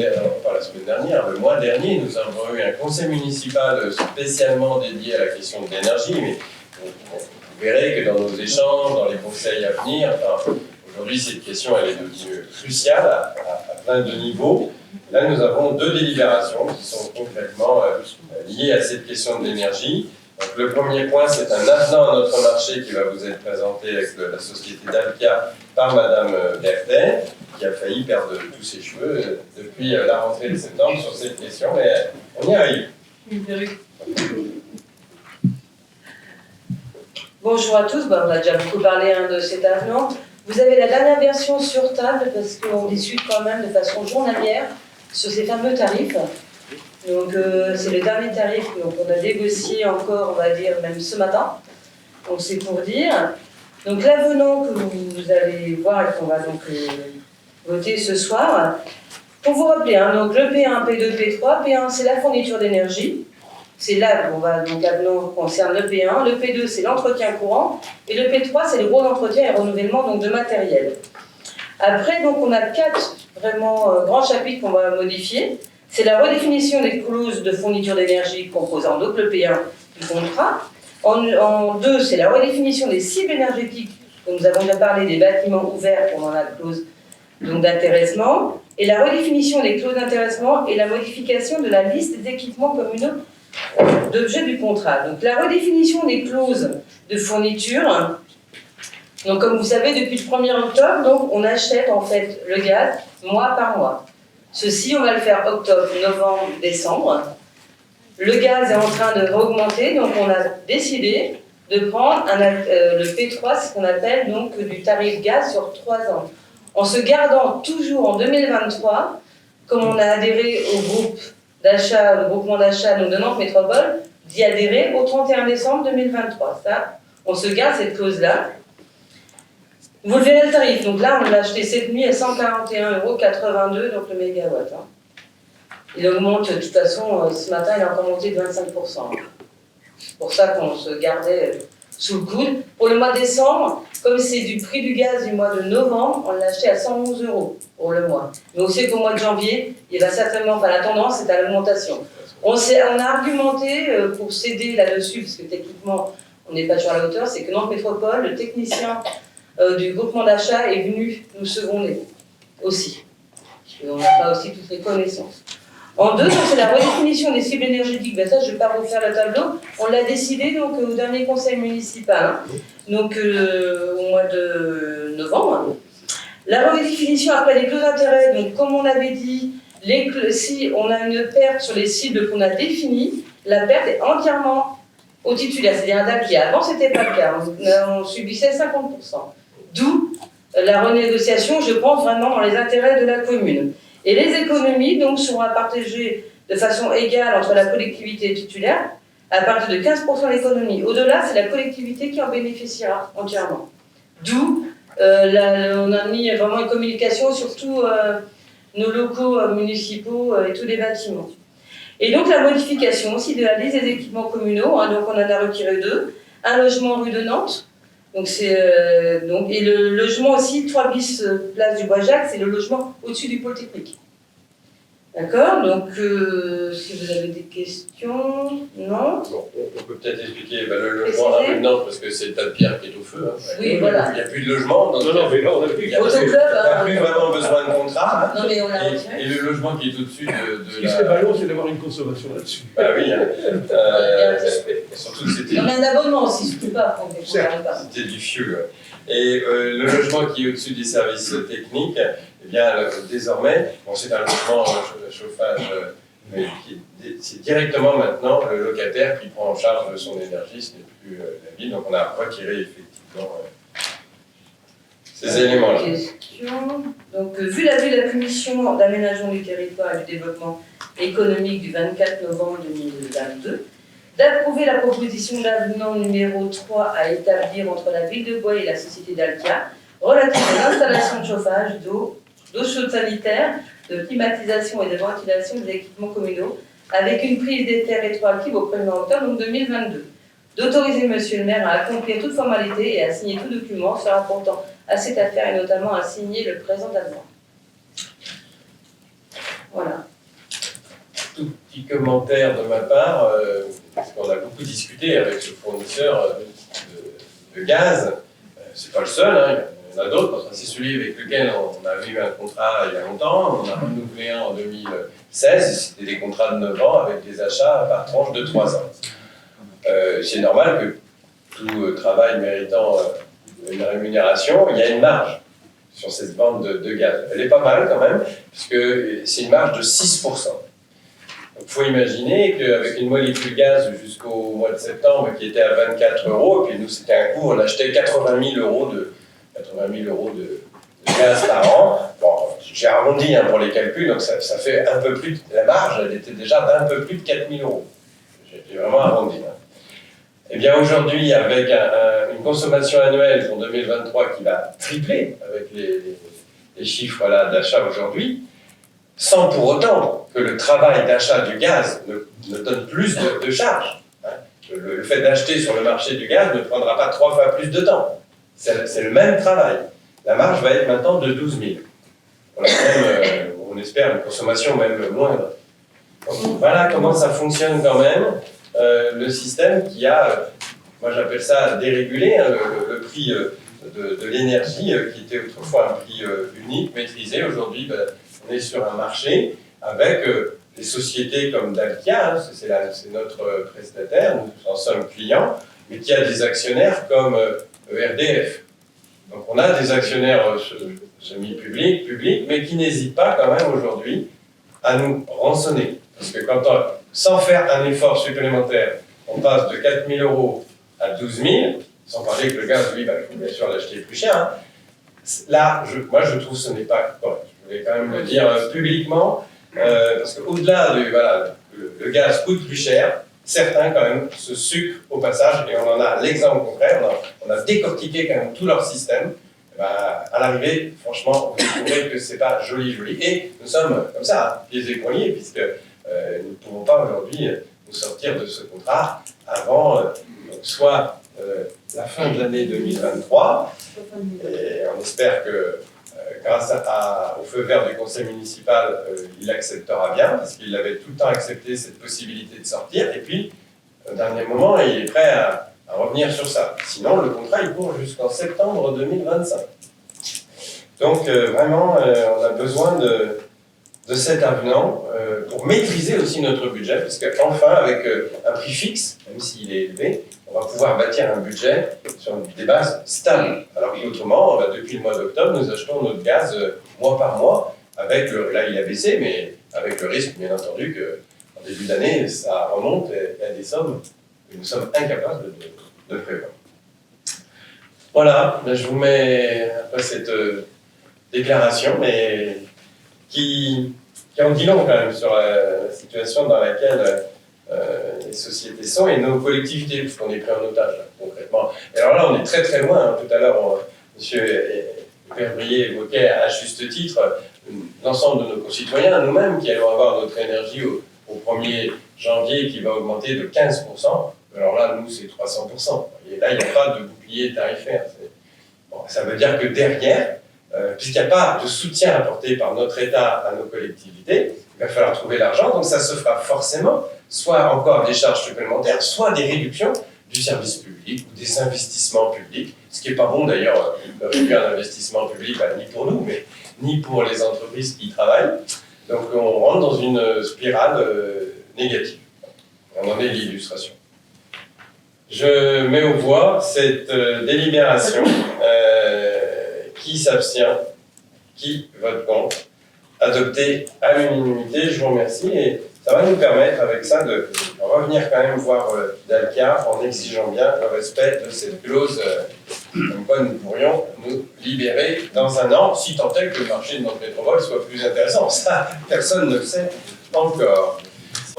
la semaine dernière, le mois dernier, nous avons eu un conseil municipal spécialement dédié à la question de l'énergie, mais vous verrez que dans nos échanges, dans les conseils à venir, aujourd'hui cette question elle est devenue cruciale à plein de niveaux. Là nous avons 2 délibérations qui sont concrètement liées à cette question de l'énergie. Donc, le premier point, c'est un avenant à notre marché qui va vous être présenté avec la société Dalkia par Madame Berthet, qui a failli perdre tous ses cheveux depuis la rentrée de septembre sur cette question, mais on y arrive. Bonjour à tous, on a déjà beaucoup parlé de cet avenant. Vous avez la dernière version sur table parce qu'on discute quand même de façon journalière sur ces fameux tarifs. Donc c'est le dernier tarif qu'on a négocié encore, on va dire, même ce matin. Donc c'est pour dire. Donc l'avenant que vous allez voir et qu'on va donc voter ce soir, pour vous rappeler, donc le P1, P2, P3, P1 c'est la fourniture d'énergie. C'est là qu'on va, donc l'avenant concerne le P1, le P2 c'est l'entretien courant, et le P3 c'est le gros entretien et renouvellement donc, de matériel. Après, donc on a 4 vraiment grands chapitres qu'on va modifier. C'est la redéfinition des clauses de fourniture d'énergie composant donc le P1 du contrat. En 2, c'est la redéfinition des cibles énergétiques. Donc nous avons déjà parlé des bâtiments ouverts pendant la clause d'intéressement. Et la redéfinition des clauses d'intéressement et la modification de la liste des équipements communaux d'objet du contrat. Donc la redéfinition des clauses de fourniture. Donc comme vous savez, depuis le 1er octobre, donc, on achète en fait le gaz mois par mois. Ceci, on va le faire octobre, novembre, décembre. Le gaz est en train de augmenter, donc on a décidé de prendre le P3, ce qu'on appelle donc du tarif gaz sur 3 ans. En se gardant toujours en 2023, comme on a adhéré au groupe d'achat, le groupement d'achat de Nantes Métropole, d'y adhérer au 31 décembre 2023. Ça, on se garde cette clause-là. Vous le verrez le tarif. Donc là, on l'a acheté cette nuit à 141,82 €, donc le mégawatt. Il augmente, de toute façon, ce matin, il a encore monté de 25%. C'est pour ça qu'on se gardait sous le coude. Pour le mois de décembre, comme c'est du prix du gaz du mois de novembre, on l'a acheté à 111 € pour le mois. Mais on sait qu'au mois de janvier, il va certainement, la tendance est à l'augmentation. On a argumenté pour céder là-dessus, parce que techniquement, on n'est pas sur la hauteur, c'est que Nantes Métropole, le technicien du groupement d'achat est venu nous seconder aussi. Et on n'a pas aussi toutes les connaissances. En 2, c'est la redéfinition des cibles énergétiques. Ça, je ne vais pas refaire le tableau. On l'a décidé donc, au dernier conseil municipal, donc au mois de novembre. La redéfinition après les clauses d'intérêt, donc comme on avait dit, si on a une perte sur les cibles qu'on a définies, la perte est entièrement au titulaire, c'est-à-dire un Dalkia. Avant, ce n'était pas le cas, on subissait 50%. D'où la renégociation, je pense, vraiment dans les intérêts de la commune. Et les économies donc, seront à partager de façon égale entre la collectivité titulaire, à partir de 15% d'économie. Au-delà, c'est la collectivité qui en bénéficiera entièrement. D'où, on a mis vraiment une communication sur tous nos locaux municipaux et tous les bâtiments. Et donc la modification aussi de la liste des équipements communaux, donc on en a retiré 2. Un logement rue de Nantes, et le logement aussi, 3 bis place du Bois-Jacques, c'est le logement au-dessus du pôle technique. D'accord. Donc, si vous avez des questions, non. Bon, on peut peut-être expliquer le logement à rue de Nantes, parce que c'est le tas de pierre qui est au feu. Oui, voilà. Il n'y a plus de logement. Donc non, mais là, on a plus. Il n'y a plus vraiment besoin de contrat. Non, mais on l'a retiré. Et le logement qui est au-dessus de Ce qui serait ballot, c'est d'avoir une consommation là-dessus. Bah oui. Surtout que c'était. On a un abonnement aussi, je ne peux pas. C'était du fioul. Et le logement qui est au-dessus des services techniques, eh bien, désormais, c'est un logement chauffage, mais c'est directement maintenant le locataire qui prend en charge de son énergie, ce n'est plus la ville. Donc on a retiré effectivement ces éléments-là. Donc, vu l'avis de la Commission d'aménagement du territoire et du développement économique du 24 novembre 2022, d'approuver la proposition d'avenant numéro 3 à établir entre la ville de Bois et la société Dalkia relative à l'installation de chauffage, d'eau chaude sanitaire, de climatisation et de ventilation des équipements communaux avec une prise des terres rétroactive au 1er octobre 2022. D'autoriser Monsieur le maire à accomplir toute formalité et à signer tout document se rapportant à cette affaire et notamment à signer le présent avenant. Voilà. tout petit commentaire de ma part, parce qu'on a beaucoup discuté avec ce fournisseur de gaz. C'est pas le seul, hein, il y en a d'autres. C'est celui avec lequel on avait eu un contrat il y a longtemps. On a renouvelé un en 2016. C'était des contrats de 9 ans avec des achats par tranche de 3 ans. C'est normal que tout travail méritant une rémunération, il y a une marge sur cette vente de gaz. Elle est pas mal quand même, puisque c'est une marge de 6%. Il faut imaginer qu'avec une molécule gaz jusqu'au mois de septembre qui était à 24 €, et puis nous c'était un coût, on achetait 80 000 € de gaz par an. Bon, j'ai arrondi hein, pour les calculs, donc ça fait un peu plus, la marge elle était déjà d'un peu plus de 4 000 €. J'ai vraiment arrondi. Hein. Eh bien aujourd'hui, avec une consommation annuelle pour 2023 qui va tripler avec les chiffres là d'achat aujourd'hui, sans pour autant que le travail d'achat du gaz ne donne plus de charges. Hein. Le fait d'acheter sur le marché du gaz ne prendra pas 3 fois plus de temps. C'est le même travail. La marge va être maintenant de 12 000. On a même, on espère une consommation même moindre. Donc, voilà comment ça fonctionne quand même. Le système qui a, moi j'appelle ça dérégulé, hein, le prix de l'énergie qui était autrefois un prix unique, maîtrisé. Aujourd'hui, on est sur un marché avec des sociétés comme Dalkia, hein, c'est notre prestataire, nous en sommes clients, mais qui a des actionnaires comme ERDF. Donc on a des actionnaires semi-publics, mais qui n'hésitent pas quand même aujourd'hui à nous rançonner. Parce que quand sans faire un effort supplémentaire, on passe de 4 000 € à 12 000, sans parler que le gaz, lui, il faut bien sûr l'acheter plus cher. Hein. Là, moi, je trouve que ce n'est pas correct. Je voulais quand même le dire publiquement, parce qu'au-delà de le gaz coûte plus cher, certains quand même se sucrent au passage, et on en a l'exemple concret, on a décortiqué quand même tout leur système. À l'arrivée, franchement, vous trouvez que c'est pas joli. Et nous sommes comme ça, hein, pieds et poings liés, puisque nous ne pouvons pas aujourd'hui nous sortir de ce contrat avant soit la fin de l'année 2023, et on espère que grâce au feu vert du conseil municipal, il acceptera bien, parce qu'il avait tout le temps accepté cette possibilité de sortir, et puis, au dernier moment, il est prêt à revenir sur ça. Sinon, le contrat, il court jusqu'en septembre 2025. Donc, vraiment, on a besoin de cet avenant pour maîtriser aussi notre budget, parce qu'enfin, avec un prix fixe, même s'il est élevé, on va pouvoir bâtir un budget sur des bases stables. Alors qu'autrement, depuis le mois d'octobre, nous achetons notre gaz mois par mois, avec là il a baissé, mais avec le risque, bien entendu, qu'en début d'année, ça remonte à des sommes que nous sommes incapables de prévoir. Voilà, je vous mets après cette déclaration, mais qui en dit long quand même sur la situation dans laquelle les sociétés sont et nos collectivités, puisqu'on est pris en otage, là, concrètement. Et alors là, on est très très loin. Hein. Tout à l'heure, M. Verbrier évoquait à juste titre l'ensemble de nos concitoyens, nous-mêmes, qui allons avoir notre énergie au 1er janvier qui va augmenter de 15%. Alors là, nous, c'est 300%. Et là, il n'y a pas de bouclier tarifaire. Bon, ça veut dire que derrière, puisqu'il n'y a pas de soutien apporté par notre État à nos collectivités, il va falloir trouver l'argent, donc ça se fera forcément, soit encore des charges supplémentaires, soit des réductions du service public ou des investissements publics, ce qui n'est pas bon d'ailleurs de réduire un investissement public, ni pour nous, mais ni pour les entreprises qui y travaillent. Donc on rentre dans une spirale négative. On en est l'illustration. Je mets aux voix cette délibération. Qui s'abstient, qui vote contre, adopté à l'unanimité. Je vous remercie et ça va nous permettre avec ça de revenir quand même voir Dalkia en exigeant bien le respect de cette clause comme quoi nous pourrions nous libérer dans un an, si tant est que le marché de notre métropole soit plus intéressant. Ça, personne ne le sait encore.